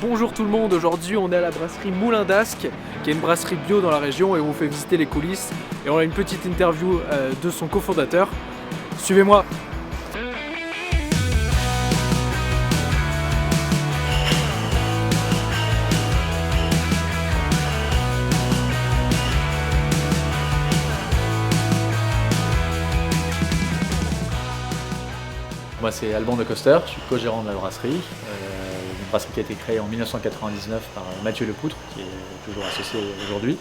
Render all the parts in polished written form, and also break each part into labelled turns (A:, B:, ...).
A: Bonjour tout le monde, aujourd'hui on est à la brasserie Moulin d'Ascq, qui est une brasserie bio dans la région et on vous fait visiter les coulisses et on a une petite interview de son cofondateur. Suivez-moi.
B: Moi c'est Alban de Coster, je suis co-gérant de la brasserie. Une brasserie qui a été créée en 1999 par Mathieu Lepoutre, qui est toujours associé aujourd'hui.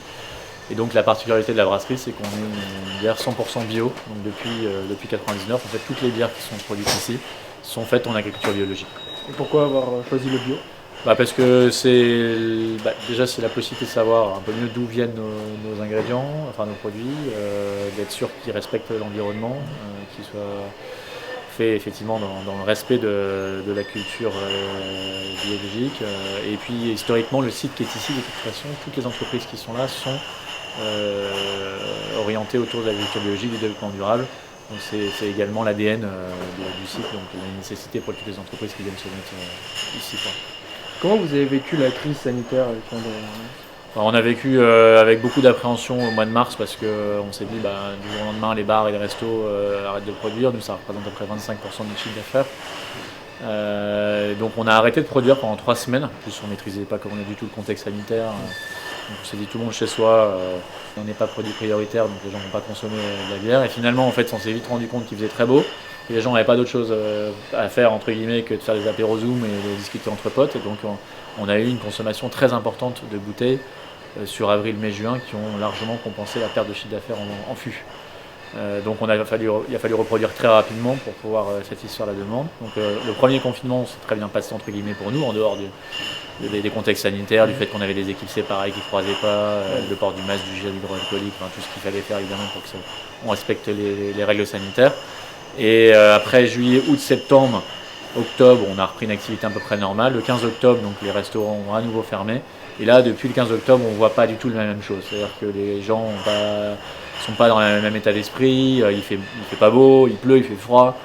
B: Et donc la particularité de la brasserie, c'est qu'on est une bière 100% bio. Donc depuis 1999, en fait toutes les bières qui sont produites ici sont faites en agriculture biologique.
A: Et pourquoi avoir choisi le bio?
B: Parce que déjà c'est la possibilité de savoir un peu mieux d'où viennent nos ingrédients, enfin nos produits, d'être sûr qu'ils respectent l'environnement, qu'ils soient fait effectivement dans le respect de la culture biologique. Et puis historiquement, le site qui est ici, de toute façon, toutes les entreprises qui sont là sont orientées autour de l'agriculture biologique, du développement durable. Donc c'est également l'ADN du site, donc il y a une nécessité pour toutes les entreprises qui viennent se mettre ici.
A: Comment vous avez vécu la crise sanitaire avec
B: On a vécu avec beaucoup d'appréhension au mois de mars parce qu'on s'est dit du jour au lendemain les bars et les restos arrêtent de produire, nous ça représente à peu près 25% de notre chiffre d'affaires. Donc on a arrêté de produire pendant 3 semaines, en plus on ne maîtrisait pas comment on a du tout le contexte sanitaire. Donc on s'est dit tout le monde chez soi, on n'est pas produit prioritaire donc les gens ne vont pas consommer de la bière. Et finalement en fait on s'est vite rendu compte qu'il faisait très beau. Et les gens n'avaient pas d'autre chose à faire entre guillemets que de faire des apéros Zoom et de discuter entre potes. Et donc on a eu une consommation très importante de bouteilles sur avril, mai, juin qui ont largement compensé la perte de chiffre d'affaires en fût. Donc il a fallu reproduire très rapidement pour pouvoir satisfaire la demande. Donc le premier confinement s'est très bien passé entre guillemets pour nous, en dehors des contextes sanitaires, du fait qu'on avait des équipes séparées qui ne croisaient pas, le port du masque, du gel hydroalcoolique, tout ce qu'il fallait faire évidemment pour qu'on respecte les règles sanitaires. Et après juillet, août, septembre, octobre, on a repris une activité à peu près normale. Le 15 octobre, donc les restaurants ont à nouveau fermé. Et là, depuis le 15 octobre, on ne voit pas du tout la même chose. C'est-à-dire que les gens ne sont pas dans le même état d'esprit. Il fait pas beau, il pleut, il fait froid.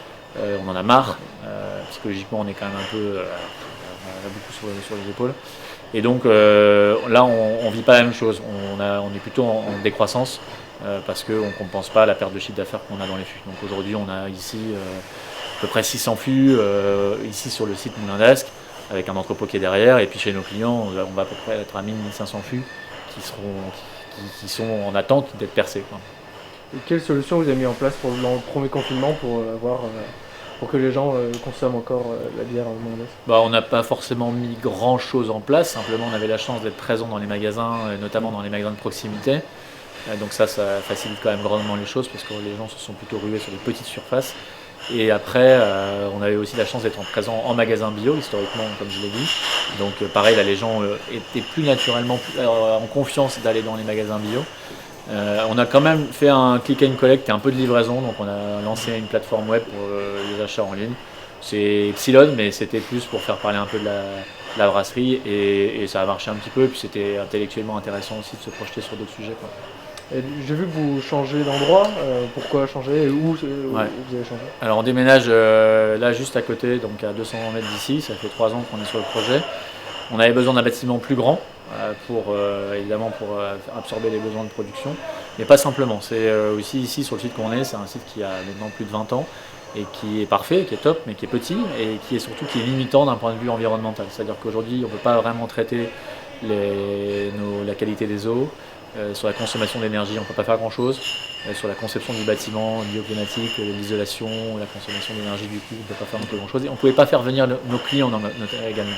B: On en a marre. Psychologiquement, on est quand même un peu on a beaucoup sur les épaules. Et donc là, on ne vit pas la même chose. On est plutôt en décroissance parce qu'on ne compense pas la perte de chiffre d'affaires qu'on a dans les fûts. Donc aujourd'hui, on a ici à peu près 600 fûts ici sur le site Moulin d'Ascq, avec un entrepôt qui est derrière, et puis chez nos clients, on va à peu près être à 1500 fûts qui sont en attente d'être percés.
A: Et quelles solutions vous avez mis en place pour le premier confinement pour que les gens consomment encore la bière au Moulin d'Ascq?
B: On n'a pas forcément mis grand chose en place, simplement on avait la chance d'être présent dans les magasins, notamment dans les magasins de proximité. Donc ça facilite quand même grandement les choses parce que les gens se sont plutôt rués sur les petites surfaces. Et après, on avait aussi la chance d'être présent en magasin bio, historiquement, comme je l'ai dit. Donc pareil, là, les gens étaient plus naturellement en confiance d'aller dans les magasins bio. On a quand même fait un click and collect et un peu de livraison, donc on a lancé une plateforme web pour les achats en ligne. C'est Epsilon, mais c'était plus pour faire parler un peu de la brasserie et ça a marché un petit peu. Et puis c'était intellectuellement intéressant aussi de se projeter sur d'autres sujets.
A: J'ai vu que vous changez d'endroit. Pourquoi changer et où vous avez changé? Alors
B: on déménage là juste à côté, donc à 200 mètres d'ici. Ça fait 3 ans qu'on est sur le projet. On avait besoin d'un bâtiment plus grand évidemment pour absorber les besoins de production. Mais pas simplement. C'est aussi ici sur le site qu'on est, c'est un site qui a maintenant plus de 20 ans et qui est parfait, qui est top, mais qui est petit et qui est limitant d'un point de vue environnemental. C'est-à-dire qu'aujourd'hui on ne peut pas vraiment traiter la qualité des eaux. Sur la consommation d'énergie, on ne peut pas faire grand-chose. Sur la conception du bâtiment, bioclimatique, l'isolation, la consommation d'énergie du coup, on ne peut pas faire non plus grand-chose. Et on ne pouvait pas faire venir nos clients également.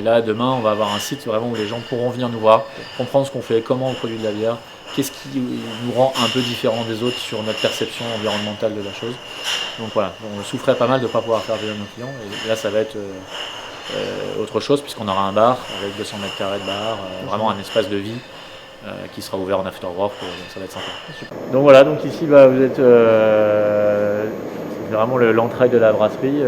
B: Là, demain, on va avoir un site vraiment où les gens pourront venir nous voir, comprendre ce qu'on fait, comment on produit de la bière, qu'est-ce qui nous rend un peu différents des autres sur notre perception environnementale de la chose. Donc voilà, on souffrait pas mal de ne pas pouvoir faire venir nos clients. Et là, ça va être autre chose puisqu'on aura un bar avec 200 mètres carrés de bar, vraiment un espace de vie. Qui sera ouvert en afterwork, ça va être sympa. Super. Donc voilà, donc ici vous êtes c'est vraiment l'entraille de la brasserie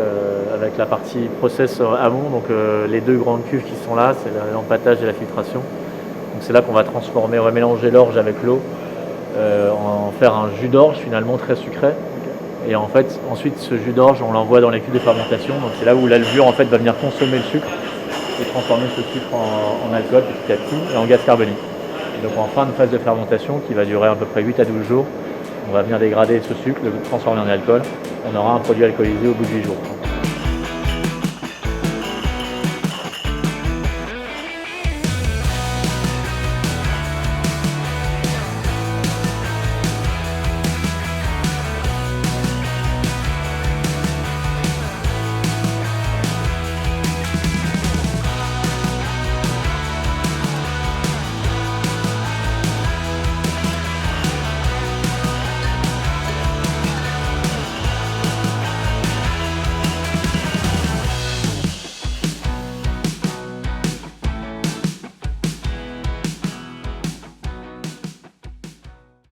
B: avec la partie process amont, donc les 2 grandes cuves qui sont là, c'est l'empâtage et la filtration. Donc c'est là qu'on va transformer, remélanger l'orge avec l'eau, en faire un jus d'orge finalement très sucré. Et en fait, ensuite ce jus d'orge on l'envoie dans les cuves de fermentation, donc c'est là où la levure en fait va venir consommer le sucre. et transformer ce sucre en alcool petit à petit et en gaz carbonique. Et donc en fin de phase de fermentation qui va durer à peu près 8 à 12 jours, on va venir dégrader ce sucre, le transformer en alcool. On aura un produit alcoolisé au bout de 8 jours.